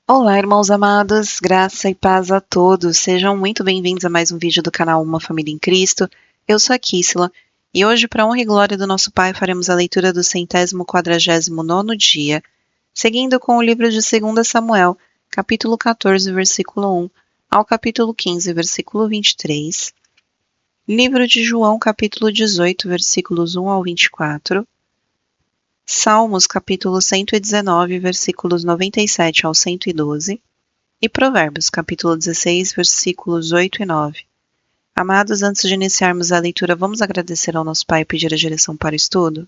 Olá, irmãos amados, graça e paz a todos. Sejam muito bem-vindos a mais um vídeo do canal Uma Família em Cristo. Eu sou a Kíssila e hoje, para a honra e glória do nosso Pai, faremos a leitura do 149º dia, seguindo com o livro de 2 Samuel, capítulo 14, versículo 1, ao capítulo 15, versículo 23, livro de João, capítulo 18, versículos 1 ao 24, Salmos, capítulo 119, versículos 97 ao 112, e Provérbios, capítulo 16, versículos 8 e 9. Amados, antes de iniciarmos a leitura, vamos agradecer ao nosso Pai e pedir a direção para o estudo?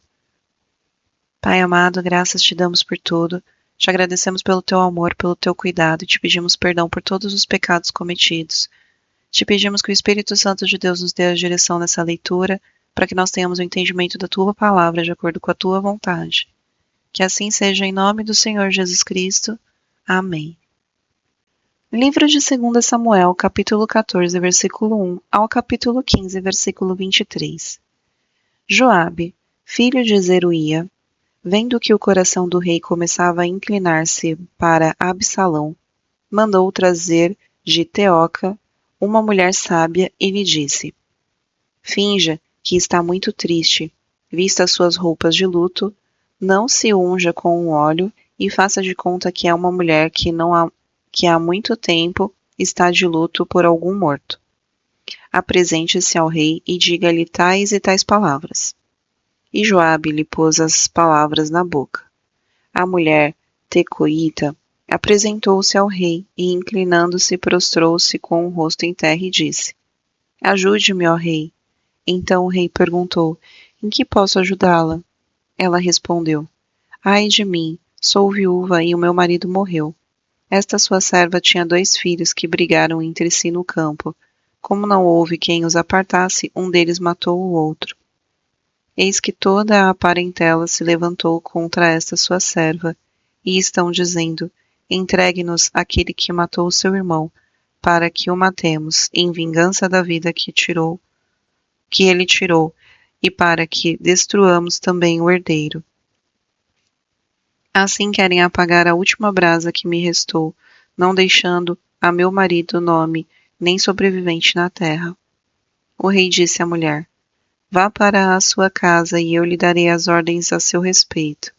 Pai amado, graças te damos por tudo. Te agradecemos pelo teu amor, pelo teu cuidado e te pedimos perdão por todos os pecados cometidos. Te pedimos que o Espírito Santo de Deus nos dê a direção nessa leitura, para que nós tenhamos o entendimento da tua palavra de acordo com a tua vontade. Que assim seja em nome do Senhor Jesus Cristo. Amém. Livro de 2 Samuel, capítulo 14, versículo 1 ao capítulo 15, versículo 23. Joabe, filho de Zeruía, vendo que o coração do rei começava a inclinar-se para Absalão, mandou trazer de Teoca uma mulher sábia e lhe disse: Finja que está muito triste, vista as suas roupas de luto, não se unja com um óleo e faça de conta que é uma mulher que há muito tempo está de luto por algum morto. Apresente-se ao rei e diga-lhe tais e tais palavras. E Joabe lhe pôs as palavras na boca. A mulher, tecoíta, apresentou-se ao rei e, inclinando-se, prostrou-se com o rosto em terra e disse: Ajude-me, ó rei. Então o rei perguntou: Em que posso ajudá-la? Ela respondeu: Ai de mim, sou viúva e o meu marido morreu. Esta sua serva tinha 2 filhos que brigaram entre si no campo. Como não houve quem os apartasse, um deles matou o outro. Eis que toda a parentela se levantou contra esta sua serva, e estão dizendo: Entregue-nos aquele que matou o seu irmão, para que o matemos, em vingança da vida que ele tirou, e para que destruamos também o herdeiro. Assim querem apagar a última brasa que me restou, não deixando a meu marido nome, nem sobrevivente na terra. O rei disse à mulher: Vá para a sua casa e eu lhe darei as ordens a seu respeito.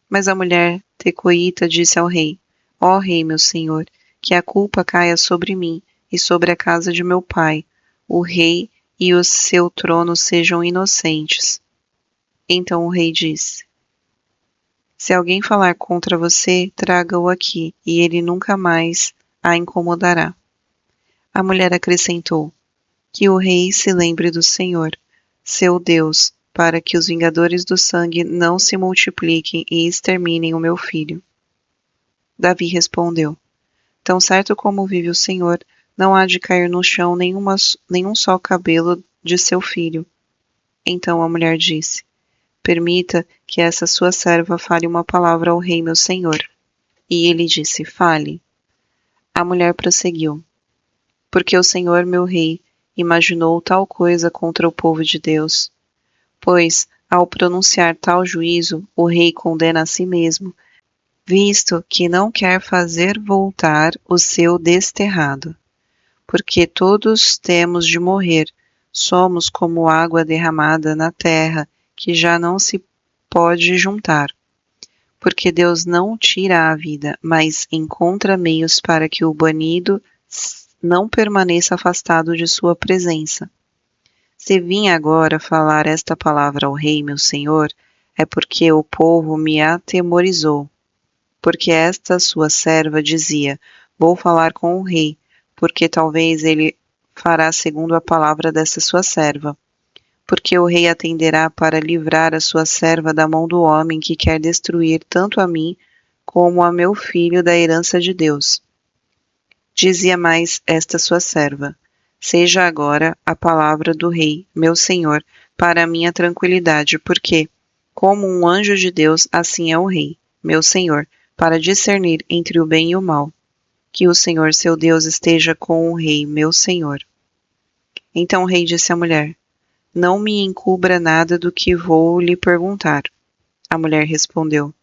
Mas a mulher tecoíta disse ao rei: Ó rei, meu senhor, que a culpa caia sobre mim e sobre a casa de meu pai, o rei e o seu trono sejam inocentes. Então o rei disse: Se alguém falar contra você, traga-o aqui, e ele nunca mais a incomodará. A mulher acrescentou: Que o rei se lembre do Senhor, seu Deus, para que os vingadores do sangue não se multipliquem e exterminem o meu filho. Davi respondeu: Tão certo como vive o Senhor, não há de cair no chão nenhum só cabelo de seu filho. Então a mulher disse: Permita que essa sua serva fale uma palavra ao rei meu senhor. E ele disse: Fale. A mulher prosseguiu: Porque o Senhor meu rei imaginou tal coisa contra o povo de Deus. Pois, ao pronunciar tal juízo, o rei condena a si mesmo, visto que não quer fazer voltar o seu desterrado. Porque todos temos de morrer, somos como água derramada na terra, que já não se pode juntar. Porque Deus não tira a vida, mas encontra meios para que o banido não permaneça afastado de sua presença. Se vim agora falar esta palavra ao rei, meu senhor, é porque o povo me atemorizou. Porque esta sua serva dizia: Vou falar com o rei, porque talvez ele fará segundo a palavra dessa sua serva. Porque o rei atenderá para livrar a sua serva da mão do homem que quer destruir tanto a mim como a meu filho da herança de Deus. Dizia mais esta sua serva: Seja agora a palavra do rei, meu senhor, para a minha tranquilidade, porque, como um anjo de Deus, assim é o rei, meu senhor, para discernir entre o bem e o mal. Que o Senhor seu Deus esteja com o rei, meu senhor. Então o rei disse à mulher: Não me encubra nada do que vou lhe perguntar. A mulher respondeu: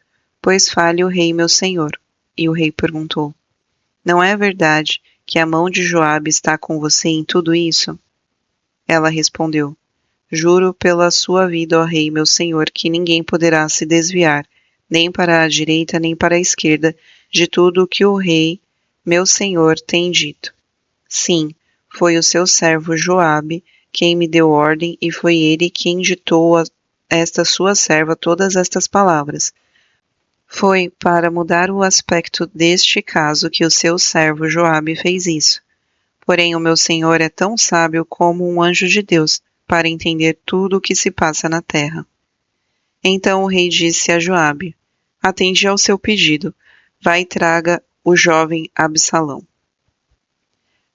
Pois fale o rei, meu senhor. e o rei perguntou: Não é verdade que a mão de Joabe está com você em tudo isso? Ela respondeu: Juro pela sua vida, ó rei, meu senhor, que ninguém poderá se desviar, nem para a direita nem para a esquerda, de tudo o que o rei, meu senhor, tem dito. Sim, foi o seu servo Joabe quem me deu ordem e foi ele quem ditou a esta sua serva todas estas palavras. Foi para mudar o aspecto deste caso que o seu servo Joabe fez isso. Porém, o meu senhor é tão sábio como um anjo de Deus para entender tudo o que se passa na terra. Então o rei disse a Joabe: Atendi ao seu pedido. Vai e traga o jovem Absalão.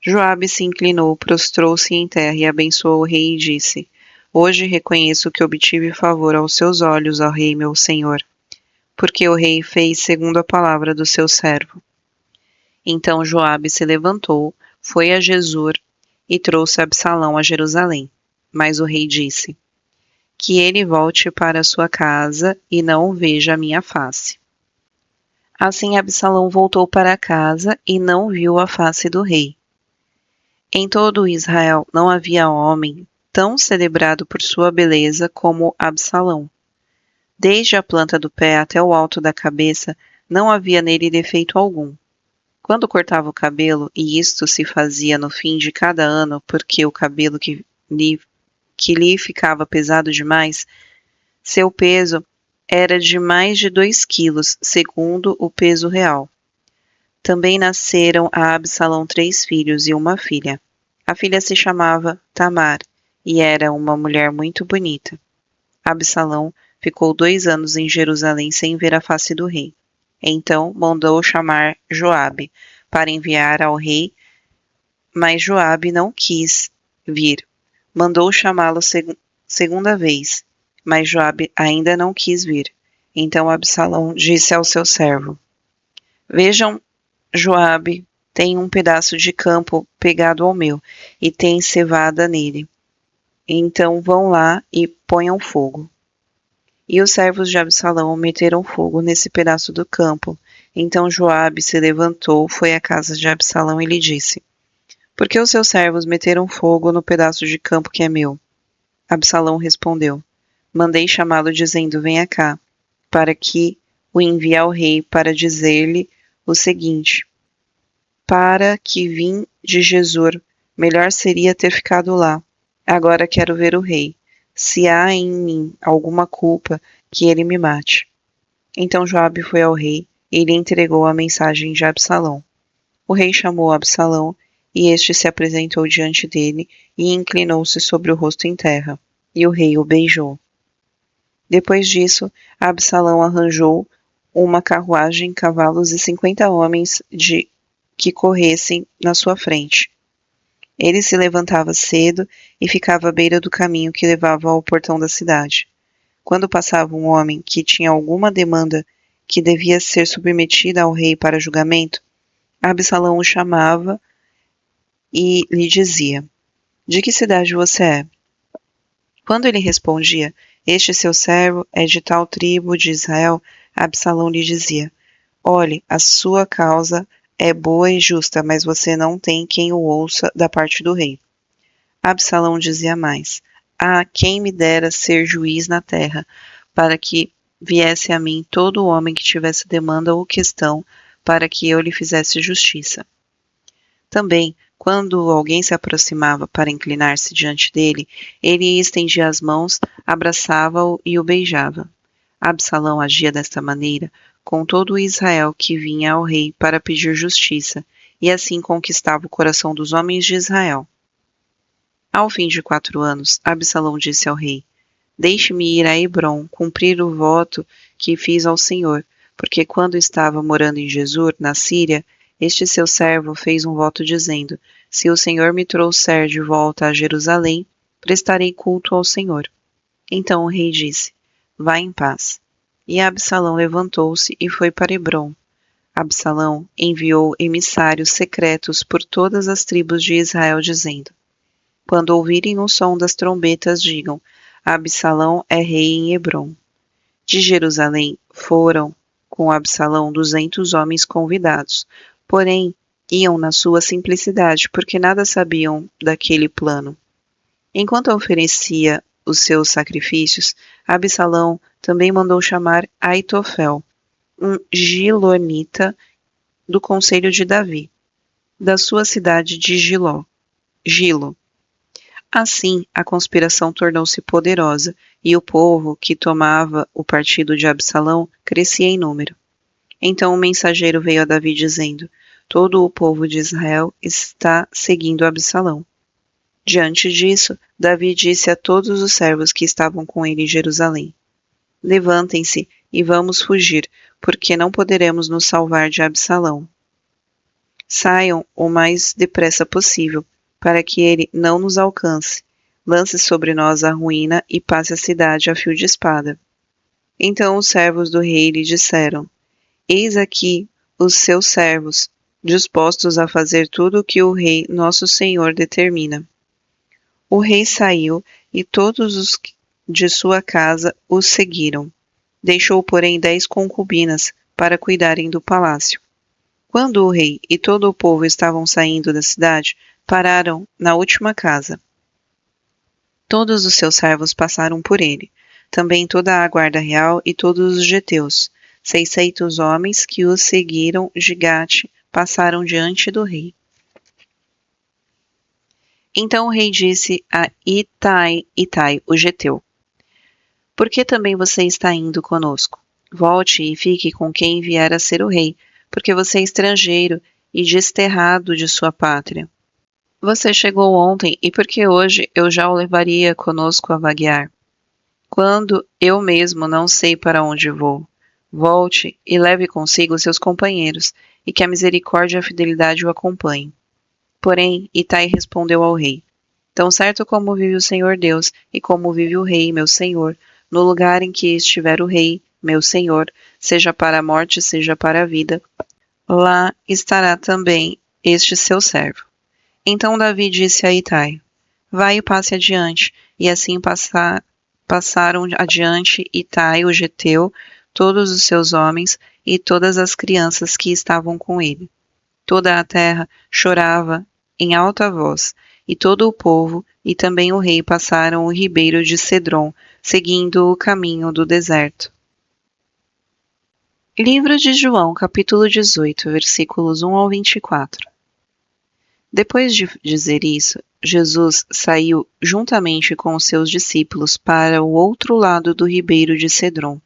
Joabe se inclinou, prostrou-se em terra e abençoou o rei e disse: Hoje reconheço que obtive favor aos seus olhos, ó rei, meu senhor, porque o rei fez segundo a palavra do seu servo. Então Joabe se levantou, foi a Jesur e trouxe Absalão a Jerusalém. Mas o rei disse: Que ele volte para sua casa e não veja a minha face. Assim Absalão voltou para casa e não viu a face do rei. Em todo Israel não havia homem tão celebrado por sua beleza como Absalão. Desde a planta do pé até o alto da cabeça, não havia nele defeito algum. Quando cortava o cabelo, e isto se fazia no fim de cada ano, porque o cabelo que lhe ficava pesado demais, seu peso era de mais de 2 quilos, segundo o peso real. Também nasceram a Absalão 3 filhos e uma filha. A filha se chamava Tamar, e era uma mulher muito bonita. Absalão ficou 2 anos em Jerusalém sem ver a face do rei. Então mandou chamar Joabe para enviar ao rei, mas Joabe não quis vir. Mandou chamá-lo segunda vez, mas Joabe ainda não quis vir. Então Absalão disse ao seu servo: Vejam, Joabe tem um pedaço de campo pegado ao meu, e tem cevada nele. Então vão lá e ponham fogo. E os servos de Absalão meteram fogo nesse pedaço do campo. Então Joabe se levantou, foi à casa de Absalão e lhe disse: Por que os seus servos meteram fogo no pedaço de campo que é meu? Absalão respondeu: Mandei chamá-lo dizendo: Venha cá, para que o envie ao rei para dizer-lhe o seguinte: Para que vim de Jesur, melhor seria ter ficado lá. Agora quero ver o rei. Se há em mim alguma culpa, que ele me mate. Então Joabe foi ao rei e lhe entregou a mensagem de Absalão. O rei chamou Absalão e este se apresentou diante dele e inclinou-se sobre o rosto em terra, e o rei o beijou. Depois disso, Absalão arranjou uma carruagem, cavalos e 50 homens que corressem na sua frente. Ele se levantava cedo e ficava à beira do caminho que levava ao portão da cidade. Quando passava um homem que tinha alguma demanda que devia ser submetida ao rei para julgamento, Absalão o chamava e lhe dizia: De que cidade você é? Quando ele respondia: Este seu servo é de tal tribo de Israel, Absalão lhe dizia: Olhe, a sua causa é boa e justa, mas você não tem quem o ouça da parte do rei. Absalão dizia mais: quem me dera ser juiz na terra, para que viesse a mim todo homem que tivesse demanda ou questão, para que eu lhe fizesse justiça. Também, quando alguém se aproximava para inclinar-se diante dele, ele estendia as mãos, abraçava-o e o beijava. Absalão agia desta maneira com todo o Israel que vinha ao rei para pedir justiça, e assim conquistava o coração dos homens de Israel. Ao fim de 4 anos, Absalão disse ao rei: Deixe-me ir a Hebrom, cumprir o voto que fiz ao Senhor, porque quando estava morando em Jesur, na Síria, este seu servo fez um voto dizendo: Se o Senhor me trouxer de volta a Jerusalém, prestarei culto ao Senhor. Então o rei disse: Vá em paz. E Absalão levantou-se e foi para Hebrom. Absalão enviou emissários secretos por todas as tribos de Israel, dizendo: Quando ouvirem o som das trombetas, digam: Absalão é rei em Hebrom. De Jerusalém foram com Absalão 200 homens convidados, porém iam na sua simplicidade, porque nada sabiam daquele plano. Enquanto oferecia os seus sacrifícios, Absalão também mandou chamar Aitofel, um gilonita do conselho de Davi, da sua cidade de Gilo. Assim, a conspiração tornou-se poderosa e o povo que tomava o partido de Absalão crescia em número. Então o mensageiro veio a Davi dizendo: todo o povo de Israel está seguindo Absalão. Diante disso, Davi disse a todos os servos que estavam com ele em Jerusalém: levantem-se e vamos fugir, porque não poderemos nos salvar de Absalão. Saiam o mais depressa possível, para que ele não nos alcance, lance sobre nós a ruína e passe a cidade a fio de espada. Então os servos do rei lhe disseram: eis aqui os seus servos, dispostos a fazer tudo o que o rei nosso senhor determina. O rei saiu e todos os de sua casa o seguiram. Deixou, porém, 10 concubinas para cuidarem do palácio. Quando o rei e todo o povo estavam saindo da cidade, pararam na última casa. Todos os seus servos passaram por ele, também toda a guarda real e todos os geteus. 600 homens que os seguiram de Gate passaram diante do rei. Então o rei disse a Itai, o geteu: por que também você está indo conosco? Volte e fique com quem vier a ser o rei, porque você é estrangeiro e desterrado de sua pátria. Você chegou ontem e porque hoje eu já o levaria conosco a vaguear, quando eu mesmo não sei para onde vou. Volte e leve consigo seus companheiros, e que a misericórdia e a fidelidade o acompanhem. Porém, Itai respondeu ao rei: tão certo como vive o Senhor Deus, e como vive o rei, meu senhor, no lugar em que estiver o rei, meu senhor, seja para a morte, seja para a vida, lá estará também este seu servo. Então Davi disse a Itai: vai e passe adiante. E assim passaram adiante Itai, o geteu, todos os seus homens e todas as crianças que estavam com ele. Toda a terra chorava em alta voz, e todo o povo e também o rei passaram o ribeiro de Cedron, seguindo o caminho do deserto. Livro de João, capítulo 18, versículos 1 ao 24. Depois de dizer isso, Jesus saiu juntamente com os seus discípulos para o outro lado do ribeiro de Cedron,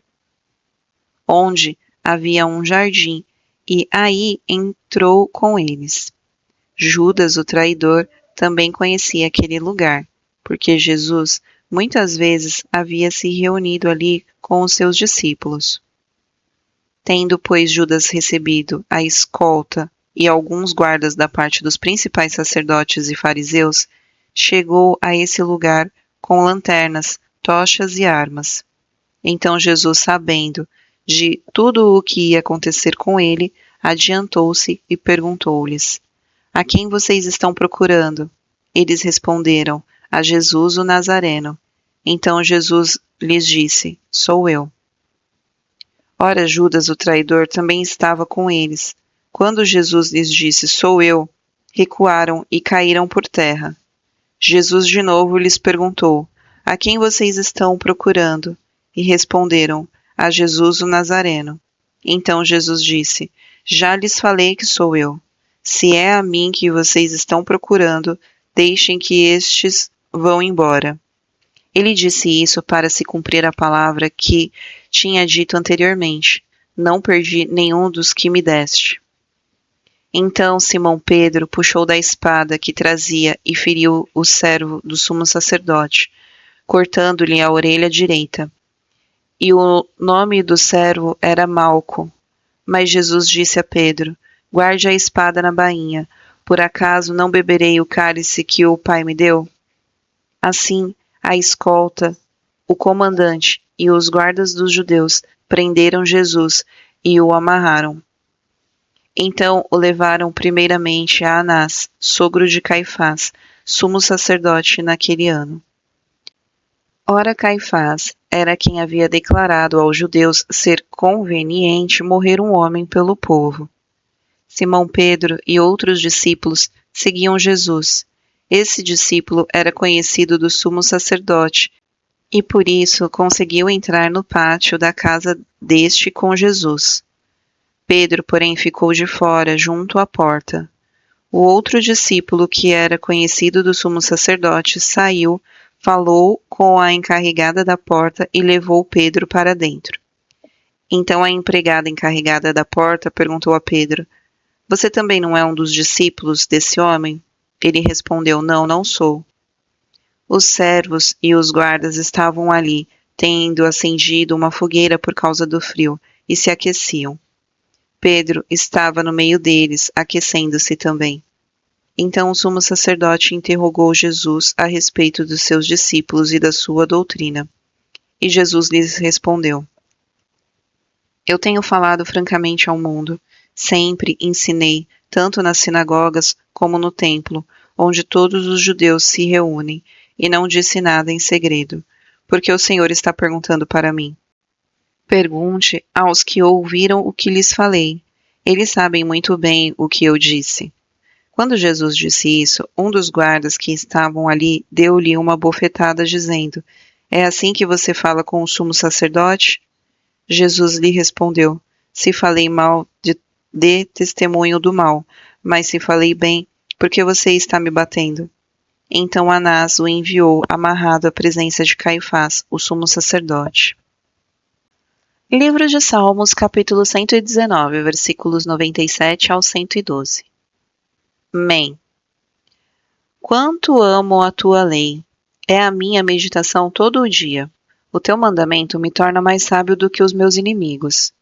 onde havia um jardim, e aí entrou com eles. Judas, o traidor, também conhecia aquele lugar, porque Jesus muitas vezes havia se reunido ali com os seus discípulos. Tendo, pois, Judas recebido a escolta e alguns guardas da parte dos principais sacerdotes e fariseus, chegou a esse lugar com lanternas, tochas e armas. Então Jesus, sabendo de tudo o que ia acontecer com ele, adiantou-se e perguntou-lhes: a quem vocês estão procurando? Eles responderam: a Jesus o Nazareno. Então Jesus lhes disse: sou eu. Ora, Judas, o traidor, também estava com eles. Quando Jesus lhes disse: sou eu, recuaram e caíram por terra. Jesus de novo lhes perguntou: a quem vocês estão procurando? E responderam: a Jesus o Nazareno. Então Jesus disse: já lhes falei que sou eu. Se é a mim que vocês estão procurando, deixem que estes vão embora. Ele disse isso para se cumprir a palavra que tinha dito anteriormente: não perdi nenhum dos que me deste. Então Simão Pedro puxou da espada que trazia e feriu o servo do sumo sacerdote, cortando-lhe a orelha direita. E o nome do servo era Malco. Mas Jesus disse a Pedro: guarde a espada na bainha, por acaso não beberei o cálice que o Pai me deu? Assim, a escolta, o comandante e os guardas dos judeus prenderam Jesus e o amarraram. Então o levaram primeiramente a Anás, sogro de Caifás, sumo sacerdote naquele ano. Ora, Caifás era quem havia declarado aos judeus ser conveniente morrer um homem pelo povo. Simão Pedro e outros discípulos seguiam Jesus. Esse discípulo era conhecido do sumo sacerdote e por isso conseguiu entrar no pátio da casa deste com Jesus. Pedro, porém, ficou de fora, junto à porta. O outro discípulo, que era conhecido do sumo sacerdote, saiu, falou com a encarregada da porta e levou Pedro para dentro. Então a empregada encarregada da porta perguntou a Pedro: Você também não é um dos discípulos desse homem? Ele respondeu: Não, não sou. Os servos e os guardas estavam ali, tendo acendido uma fogueira por causa do frio, e se aqueciam. Pedro estava no meio deles, aquecendo-se também. Então o sumo sacerdote interrogou Jesus a respeito dos seus discípulos e da sua doutrina. E Jesus lhes respondeu: Eu tenho falado francamente ao mundo. Sempre ensinei, tanto nas sinagogas como no templo, onde todos os judeus se reúnem, e não disse nada em segredo, porque o Senhor está perguntando para mim. Pergunte aos que ouviram o que lhes falei. Eles sabem muito bem o que eu disse. Quando Jesus disse isso, um dos guardas que estavam ali deu-lhe uma bofetada, dizendo: É assim que você fala com o sumo sacerdote? Jesus lhe respondeu: Se falei mal, dê testemunho do mal, mas se falei bem, por que você está me batendo? Então Anás o enviou amarrado à presença de Caifás, o sumo sacerdote. Livro de Salmos, capítulo 119, versículos 97 ao 112. Mem. Quanto amo a tua lei! É a minha meditação todo o dia. O teu mandamento me torna mais sábio do que os meus inimigos,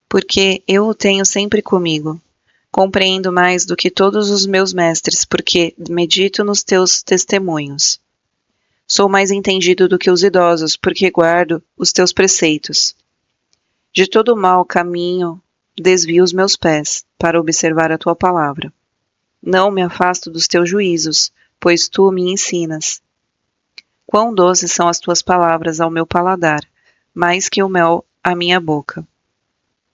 porque eu o tenho sempre comigo. Compreendo mais do que todos os meus mestres, porque medito nos teus testemunhos. Sou mais entendido do que os idosos, porque guardo os teus preceitos. De todo mal caminho, desvio os meus pés, para observar a tua palavra. Não me afasto dos teus juízos, pois tu me ensinas. Quão doces são as tuas palavras ao meu paladar, mais que o mel à minha boca.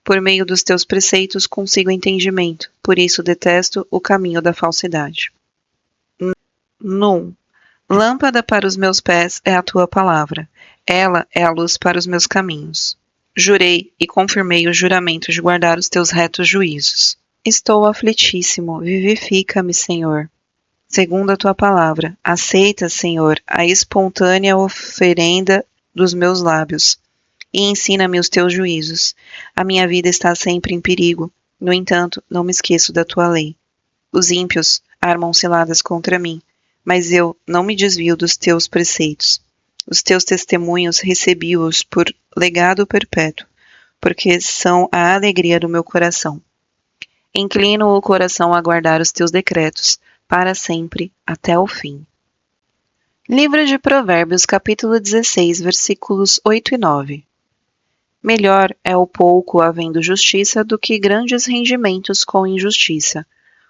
Por meio dos teus preceitos consigo entendimento, por isso detesto o caminho da falsidade. Num. Lâmpada para os meus pés é a tua palavra, ela é a luz para os meus caminhos. Jurei e confirmei o juramento de guardar os teus retos juízos. Estou aflitíssimo, vivifica-me, Senhor. Segundo a tua palavra, aceita, Senhor, a espontânea oferenda dos meus lábios, e ensina-me os teus juízos. A minha vida está sempre em perigo, no entanto, não me esqueço da tua lei. Os ímpios armam ciladas contra mim, mas eu não me desvio dos teus preceitos. Os teus testemunhos recebi-os por legado perpétuo, porque são a alegria do meu coração. Inclino o coração a guardar os teus decretos, para sempre, até o fim. Livro de Provérbios, capítulo 16, versículos 8 e 9. Melhor é o pouco havendo justiça do que grandes rendimentos com injustiça.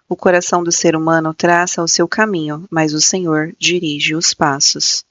O coração do ser humano traça o seu caminho, mas o Senhor dirige os passos.